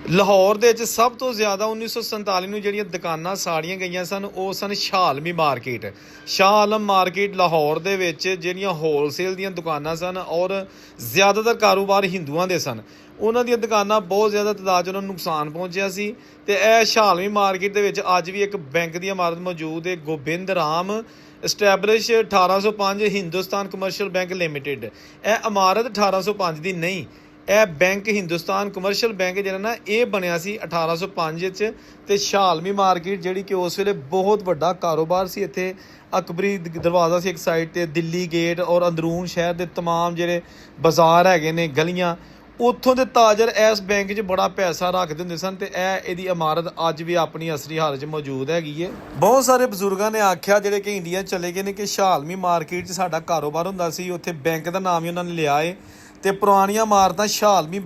ਲਾਹੌਰ ਦੇ ਵਿੱਚ ਸਭ ਤੋਂ ਜ਼ਿਆਦਾ 1947 ਨੂੰ ਜਿਹੜੀਆਂ ਦੁਕਾਨਾਂ ਸਾੜੀਆਂ ਗਈਆਂ ਸਨ ਉਹ ਸਨ ਸ਼ਾਹ ਆਲਮੀ ਮਾਰਕੀਟ। ਸ਼ਾਹ ਆਲਮ ਮਾਰਕੀਟ ਲਾਹੌਰ ਦੇ ਵਿੱਚ ਜਿਹੜੀਆਂ ਹੋਲਸੇਲ ਦੀਆਂ ਦੁਕਾਨਾਂ ਸਨ ਔਰ ਜ਼ਿਆਦਾਤਰ ਕਾਰੋਬਾਰ ਹਿੰਦੂਆਂ ਦੇ ਸਨ, ਉਹਨਾਂ ਦੀਆਂ ਦੁਕਾਨਾਂ ਬਹੁਤ ਜ਼ਿਆਦਾ ਤਾਦਾਦ 'ਚ ਉਹਨਾਂ ਨੂੰ ਨੁਕਸਾਨ ਪਹੁੰਚਿਆ ਸੀ। ਅਤੇ ਇਹ ਸ਼ਾਹ ਆਲਮੀ ਮਾਰਕੀਟ ਦੇ ਵਿੱਚ ਅੱਜ ਵੀ ਇੱਕ ਬੈਂਕ ਦੀ ਇਮਾਰਤ ਮੌਜੂਦ ਹੈ, Gobind Ram establish 1805 Hindustan commercial bank limited. ਇਹ ਇਮਾਰਤ 1805 ਦੀ ਨਹੀਂ, ਇਹ ਬੈਂਕ ਹਿੰਦੁਸਤਾਨ ਕਮਰਸ਼ੀਅਲ ਬੈਂਕ ਜਿਹੜਾ ਨਾ ਇਹ ਬਣਿਆ ਸੀ 1805 'ਚ। ਅਤੇ ਸ਼ਾਹ ਆਲਮੀ ਮਾਰਕੀਟ ਜਿਹੜੀ ਕਿ ਉਸ ਵੇਲੇ ਬਹੁਤ ਵੱਡਾ ਕਾਰੋਬਾਰ ਸੀ। ਇੱਥੇ ਅਕਬਰੀ ਦਰਵਾਜ਼ਾ ਸੀ ਇੱਕ ਸਾਈਡ 'ਤੇ, ਦਿੱਲੀ ਗੇਟ ਔਰ ਅੰਦਰੂਨ ਸ਼ਹਿਰ ਦੇ ਤਮਾਮ ਜਿਹੜੇ ਬਾਜ਼ਾਰ ਹੈਗੇ ਨੇ, ਗਲੀਆਂ, ਉੱਥੋਂ ਦੇ ਤਾਜਰ ਇਸ ਬੈਂਕ 'ਚ ਬੜਾ ਪੈਸਾ ਰੱਖਦੇ ਹੁੰਦੇ ਸਨ। ਅਤੇ ਇਹਦੀ ਇਮਾਰਤ ਅੱਜ ਵੀ ਆਪਣੀ ਅਸਲੀ ਹਾਲਤ 'ਚ ਮੌਜੂਦ ਹੈਗੀ ਹੈ। ਬਹੁਤ ਸਾਰੇ ਬਜ਼ੁਰਗਾਂ ਨੇ ਆਖਿਆ ਜਿਹੜੇ ਕਿ ਇੰਡੀਆ ਚਲੇ ਗਏ ਨੇ ਕਿ ਸ਼ਾਹ ਆਲਮੀ ਮਾਰਕੀਟ 'ਚ ਸਾਡਾ ਕਾਰੋਬਾਰ ਹੁੰਦਾ ਸੀ, ਉੱਥੇ ਬੈਂਕ ਦਾ ਨਾਮ ਹੀ ਉਹਨਾਂ ਨੇ ਲਿਆ ਹੈ। ਅਤੇ ਪੁਰਾਣੀਆਂ ਇਮਾਰਤਾਂ ਸ਼ਾਹ ਆਲਮੀ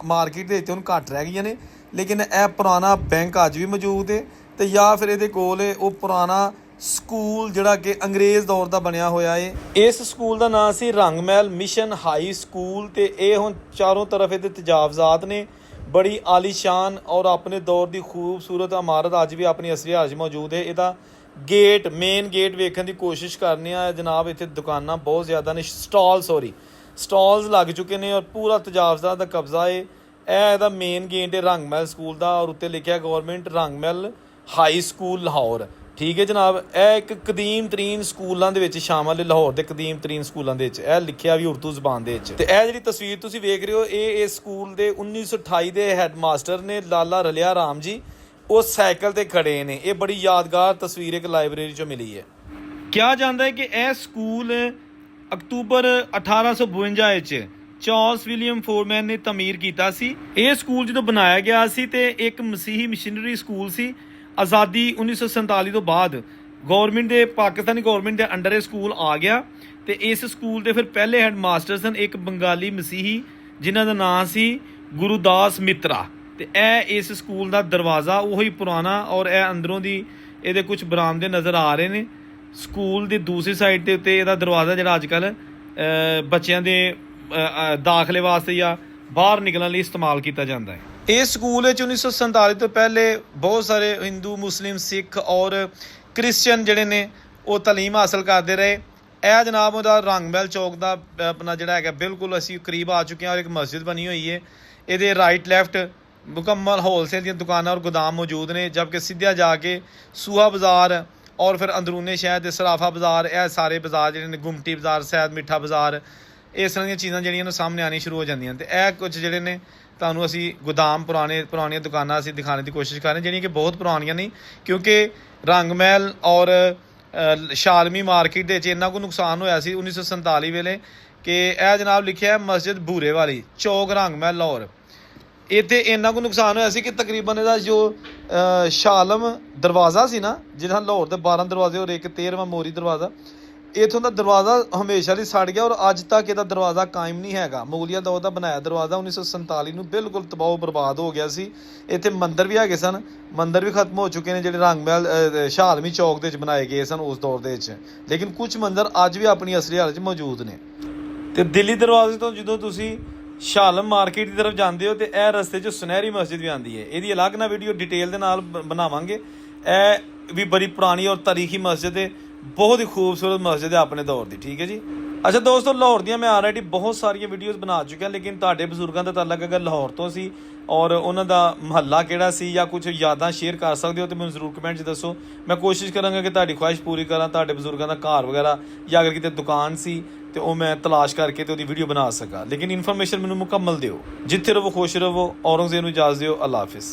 ਮਾਰਕੀਟ ਦੇ ਵਿੱਚ ਹੁਣ ਘੱਟ ਰਹਿ ਗਈਆਂ ਨੇ, ਲੇਕਿਨ ਇਹ ਪੁਰਾਣਾ ਬੈਂਕ ਅੱਜ ਵੀ ਮੌਜੂਦ ਹੈ। ਅਤੇ ਜਾਂ ਫਿਰ ਇਹਦੇ ਕੋਲ ਉਹ ਪੁਰਾਣਾ ਸਕੂਲ ਜਿਹੜਾ ਕਿ ਅੰਗਰੇਜ਼ ਦੌਰ ਦਾ ਬਣਿਆ ਹੋਇਆ ਹੈ। ਇਸ ਸਕੂਲ ਦਾ ਨਾਂ ਸੀ ਰੰਗ ਮਹਿਲ ਮਿਸ਼ਨ ਹਾਈ ਸਕੂਲ। ਅਤੇ ਇਹ ਹੁਣ ਚਾਰੋਂ ਤਰਫ ਇਹਦੇ ਤਜਾਵਜ਼ਾਤ ਨੇ, ਬੜੀ ਆਲੀਸ਼ਾਨ ਔਰ ਆਪਣੇ ਦੌਰ ਦੀ ਖੂਬਸੂਰਤ ਇਮਾਰਤ ਅੱਜ ਵੀ ਆਪਣੀ ਅਸਲੀ ਹਾਲਤ 'ਚ ਮੌਜੂਦ ਹੈ। ਇਹਦਾ ਗੇਟ, ਮੇਨ ਗੇਟ ਵੇਖਣ ਦੀ ਕੋਸ਼ਿਸ਼ ਕਰਨੀ ਆ ਜਨਾਬ। ਇੱਥੇ ਦੁਕਾਨਾਂ ਬਹੁਤ ਜ਼ਿਆਦਾ ਨੇ, ਸਟਾਲਸ ਲੱਗ ਚੁੱਕੇ ਨੇ ਔਰ ਪੂਰਾ ਤਜਾਵਜ਼ਾਤ ਦਾ ਕਬਜ਼ਾ ਹੈ। ਇਹ ਇਹਦਾ ਮੇਨ ਗੇਟ ਹੈ ਰੰਗ ਮਹਿਲ ਸਕੂਲ ਦਾ, ਔਰ ਉੱਤੇ ਲਿਖਿਆ ਗੌਰਮੈਂਟ ਰੰਗ ਮਹਿਲ ਹਾਈ ਸਕੂਲ ਲਾਹੌਰ। ਠੀਕ ਹੈ ਜਨਾਬ, ਇਹ ਇੱਕ ਕਦੀਮ ਤਰੀਨ ਸਕੂਲਾਂ ਦੇ ਵਿੱਚ ਸ਼ਾਮਲ ਹੈ, ਲਾਹੌਰ ਦੇ ਕਦੀਮ ਤਰੀਨ ਸਕੂਲਾਂ ਦੇ ਵਿੱਚ ਇਹ ਲਿਖਿਆ ਵੀ ਉਰਦੂ ਜ਼ਬਾਨ ਦੇ ਵਿੱਚ। ਤੇ ਇਹ ਜਿਹੜੀ ਤਸਵੀਰ ਤੁਸੀਂ ਵੇਖ ਰਹੇ ਹੋ ਇਹ ਇਸ ਸਕੂਲ ਦੇ 1928 ਦੇ ਹੈੱਡ ਮਾਸਟਰ ਨੇ ਲਾਲਾ ਰਲਿਆ ਰਾਮ ਜੀ, ਉਹ ਸਾਈਕਲ ਤੇ ਖੜੇ ਨੇ। ਇਹ ਬੜੀ ਯਾਦਗਾਰ ਤਸਵੀਰ ਇੱਕ ਲਾਇਬ੍ਰੇਰੀ 'ਚੋਂ ਮਿਲੀ ਹੈ। ਕਿਹਾ ਜਾਂਦਾ ਹੈ ਕਿ ਇਹ ਸਕੂਲ ਅਕਤੂਬਰ 1852 ਵਿੱਚ ਚਾਰਲਸ ਵਿਲੀਅਮ ਫੋਰਮੈਨ ਨੇ ਤਮੀਰ ਕੀਤਾ ਸੀ। ਇਹ ਸਕੂਲ ਜਦੋਂ ਬਣਾਇਆ ਗਿਆ ਸੀ ਤੇ ਇੱਕ ਮਸੀਹੀ ਮਿਸ਼ਨਰੀ ਸਕੂਲ ਸੀ। ਆਜ਼ਾਦੀ 1947 ਤੋਂ ਬਾਅਦ ਪਾਕਿਸਤਾਨੀ ਗੌਰਮੈਂਟ ਦੇ ਅੰਡਰ ਇਹ ਸਕੂਲ ਆ ਗਿਆ। ਤੇ ਇਸ ਸਕੂਲ ਦੇ ਫਿਰ ਪਹਿਲੇ ਹੈੱਡ ਮਾਸਟਰ ਸਨ ਇੱਕ ਬੰਗਾਲੀ ਮਸੀਹੀ ਜਿਨ੍ਹਾਂ ਦਾ ਨਾਂ ਸੀ ਗੁਰੂਦਾਸ ਮਿੱਤਰਾ। ਤੇ ਇਹ ਇਸ ਸਕੂਲ ਦਾ ਦਰਵਾਜ਼ਾ ਉਹੀ ਪੁਰਾਣਾ, ਔਰ ਇਹ ਅੰਦਰੋਂ ਦੀ ਇਹਦੇ ਕੁਝ ਬਰਾਮਦੇ ਨਜ਼ਰ ਆ ਰਹੇ ਨੇ। ਸਕੂਲ ਦੀ ਦੂਸਰੀ ਸਾਈਡ ਦੇ ਉੱਤੇ ਇਹਦਾ ਦਰਵਾਜ਼ਾ ਜਿਹੜਾ ਅੱਜ ਕੱਲ੍ਹ ਬੱਚਿਆਂ ਦੇ ਦਾਖਲੇ ਵਾਸਤੇ ਜਾਂ ਬਾਹਰ ਨਿਕਲਣ ਲਈ ਇਸਤੇਮਾਲ ਕੀਤਾ ਜਾਂਦਾ ਹੈ। ਇਸ ਸਕੂਲ ਵਿੱਚ 1947 ਤੋਂ ਪਹਿਲੇ ਬਹੁਤ ਸਾਰੇ ਹਿੰਦੂ, ਮੁਸਲਿਮ, ਸਿੱਖ ਔਰ ਕ੍ਰਿਸਚਨ ਜਿਹੜੇ ਨੇ ਉਹ ਤਾਲੀਮ ਹਾਸਲ ਕਰਦੇ ਰਹੇ। ਇਹ ਜਨਾਬ ਉਹਦਾ ਰੰਗ ਮਹਿਲ ਚੌਕ ਦਾ ਆਪਣਾ ਜਿਹੜਾ ਹੈਗਾ ਬਿਲਕੁਲ ਅਸੀਂ ਕਰੀਬ ਆ ਚੁੱਕੇ ਹਾਂ ਔਰ ਇੱਕ ਮਸਜਿਦ ਬਣੀ ਹੋਈ ਹੈ। ਇਹਦੇ ਰਾਈਟ ਲੈਫਟ ਮੁਕੰਮਲ ਹੋਲਸੇਲ ਦੀਆਂ ਦੁਕਾਨਾਂ ਔਰ ਗੋਦਾਮ ਮੌਜੂਦ ਨੇ, ਜਦਕਿ ਸਿੱਧਾ ਜਾ ਕੇ ਸੂਹਾ ਬਾਜ਼ਾਰ ਔਰ ਫਿਰ ਅੰਦਰੂਨੇ ਸ਼ਹਿਰ ਦੇ ਸਰਾਫਾ ਬਾਜ਼ਾਰ, ਇਹ ਸਾਰੇ ਬਾਜ਼ਾਰ ਜਿਹੜੇ ਨੇ, ਗੁਮਟੀ ਬਾਜ਼ਾਰ, ਸੈਦ ਮਿੱਠਾ ਬਾਜ਼ਾਰ, ਇਸ ਤਰ੍ਹਾਂ ਦੀਆਂ ਚੀਜ਼ਾਂ ਜਿਹੜੀਆਂ ਨੂੰ ਸਾਹਮਣੇ ਆਉਣੀ ਸ਼ੁਰੂ ਹੋ ਜਾਂਦੀਆਂ। ਅਤੇ ਇਹ ਕੁਝ ਜਿਹੜੇ ਨੇ ਤੁਹਾਨੂੰ ਅਸੀਂ ਗੋਦਾਮ ਪੁਰਾਣੀਆਂ ਦੁਕਾਨਾਂ ਅਸੀਂ ਦਿਖਾਉਣ ਦੀ ਕੋਸ਼ਿਸ਼ ਕਰ ਰਹੇ ਜਿਹੜੀਆਂ ਕਿ ਬਹੁਤ ਪੁਰਾਣੀਆਂ ਨਹੀਂ, ਕਿਉਂਕਿ ਰੰਗ ਮਹਿਲ ਔਰ ਸ਼ਾਹ ਆਲਮੀ ਮਾਰਕੀਟ ਦੇ ਵਿੱਚ ਇੰਨਾ ਕੁ ਨੁਕਸਾਨ ਹੋਇਆ ਸੀ 1947 ਵੇਲੇ ਕਿ ਇਹ ਜਨਾਬ ਲਿਖਿਆ ਮਸਜਿਦ ਭੂਰੇ ਵਾਲੀ ਚੌਕ ਰੰਗ ਮਹਿਲ ਲਾਹੌਰ। ਇੱਥੇ ਇੰਨਾ ਕੁ ਨੁਕਸਾਨ ਹੋਇਆ ਸੀ ਕਿ ਤਕਰੀਬਨ ਇਹਦਾ ਜੋ ਸ਼ਾਹ ਆਲਮ ਦਰਵਾਜ਼ਾ ਸੀ ਨਾ, ਜਿਹਨਾਂ ਲਾਹੌਰ ਦੇ 12 ਦਰਵਾਜ਼ੇ ਔਰ ਇੱਕ 13ਵਾਂ ਮੋਰੀ ਦਰਵਾਜ਼ਾ, ਇੱਥੋਂ ਦਾ ਦਰਵਾਜ਼ਾ ਹਮੇਸ਼ਾ ਲਈ ਸੜ ਗਿਆ ਔਰ ਅੱਜ ਤੱਕ ਇਹਦਾ ਦਰਵਾਜ਼ਾ ਕਾਇਮ ਨਹੀਂ ਹੈਗਾ। ਮੁਗਲੀਆ ਦੌਰ ਦਾ ਬਣਾਇਆ ਦਰਵਾਜ਼ਾ 1947 ਨੂੰ ਬਿਲਕੁਲ ਤਬਾਹ ਬਰਬਾਦ ਹੋ ਗਿਆ ਸੀ। ਇੱਥੇ ਮੰਦਰ ਵੀ ਹੈਗੇ ਸਨ, ਮੰਦਰ ਵੀ ਖਤਮ ਹੋ ਚੁੱਕੇ ਨੇ ਜਿਹੜੇ ਰੰਗ ਮਹਿਲ ਸ਼ਾਹ ਆਲਮੀ ਚੌਕ ਦੇ ਵਿੱਚ ਬਣਾਏ ਗਏ ਸਨ ਉਸ ਦੌਰ ਦੇ ਵਿੱਚ, ਲੇਕਿਨ ਕੁਝ ਮੰਦਰ ਅੱਜ ਵੀ ਆਪਣੀ ਅਸਲੀ ਹਾਲਤ 'ਚ ਮੌਜੂਦ ਨੇ। ਅਤੇ ਦਿੱਲੀ ਦਰਵਾਜ਼ੇ ਤੋਂ ਜਦੋਂ ਤੁਸੀਂ ਸ਼ਾਹ ਆਲਮ ਮਾਰਕੀਟ ਦੀ ਤਰਫ ਜਾਂਦੇ ਹੋ ਤੇ ਇਹ ਰਸਤੇ 'ਚ ਸੁਨਹਿਰੀ ਮਸਜਿਦ ਵੀ ਆਉਂਦੀ ਹੈ। ਇਹਦੀ ਅਲੱਗ ਨਾਲ ਵੀਡੀਓ ਡਿਟੇਲ ਦੇ ਨਾਲ ਬਣਾਵਾਂਗੇ। ਇਹ ਵੀ ਬੜੀ ਪੁਰਾਣੀ ਔਰ ਤਾਰੀਖੀ ਮਸਜਿਦ ਹੈ, ਬਹੁਤ ਹੀ ਖੂਬਸੂਰਤ ਮਸਜਿਦ ਹੈ ਆਪਣੇ ਦੌਰ ਦੀ। ਠੀਕ ਹੈ ਜੀ। ਅੱਛਾ ਦੋਸਤੋ, ਲਾਹੌਰ ਦੀਆਂ ਮੈਂ ਆਲਰੇਡੀ ਬਹੁਤ ਸਾਰੀਆਂ ਵੀਡੀਓਜ਼ ਬਣਾ ਚੁੱਕਿਆ, ਲੇਕਿਨ ਤੁਹਾਡੇ ਬਜ਼ੁਰਗਾਂ ਦਾ ਤਾਲੁਕ ਅਗਰ ਲਾਹੌਰ ਤੋਂ ਸੀ ਔਰ ਉਹਨਾਂ ਦਾ ਮੁਹੱਲਾ ਕਿਹੜਾ ਸੀ ਜਾਂ ਕੁਝ ਯਾਦਾਂ ਸ਼ੇਅਰ ਕਰ ਸਕਦੇ ਹੋ ਤਾਂ ਮੈਨੂੰ ਜ਼ਰੂਰ ਕਮੈਂਟ 'ਚ ਦੱਸੋ। ਮੈਂ ਕੋਸ਼ਿਸ਼ ਕਰਾਂਗਾ ਕਿ ਤੁਹਾਡੀ ਖੁਆਇਸ਼ ਪੂਰੀ ਕਰਾਂ, ਤੁਹਾਡੇ ਬਜ਼ੁਰਗਾਂ ਦਾ ਘਰ ਵਗੈਰਾ ਜਾਂ ਅਗਰ ਕਿਤੇ ਦੁਕਾਨ ਸੀ ਤੇ ਉਹ ਮੈਂ ਤਲਾਸ਼ ਕਰਕੇ ਤੇ ਉਹਦੀ ਵੀਡੀਓ ਬਣਾ ਸਕਾਂ, ਲੇਕਿਨ ਇਨਫੋਰਮੇਸ਼ਨ ਮੈਨੂੰ ਮੁਕੰਮਲ ਦਿਓ। ਜਿੱਥੇ ਰਹੋ ਖੁਸ਼ ਰਹੋ। ਔਰੰਗਜ਼ੇਬ ਨੂੰ ਇਜਾਜ਼ਤ ਦਿਓ। ਅੱਲਾ ਹਾਫਿਜ਼।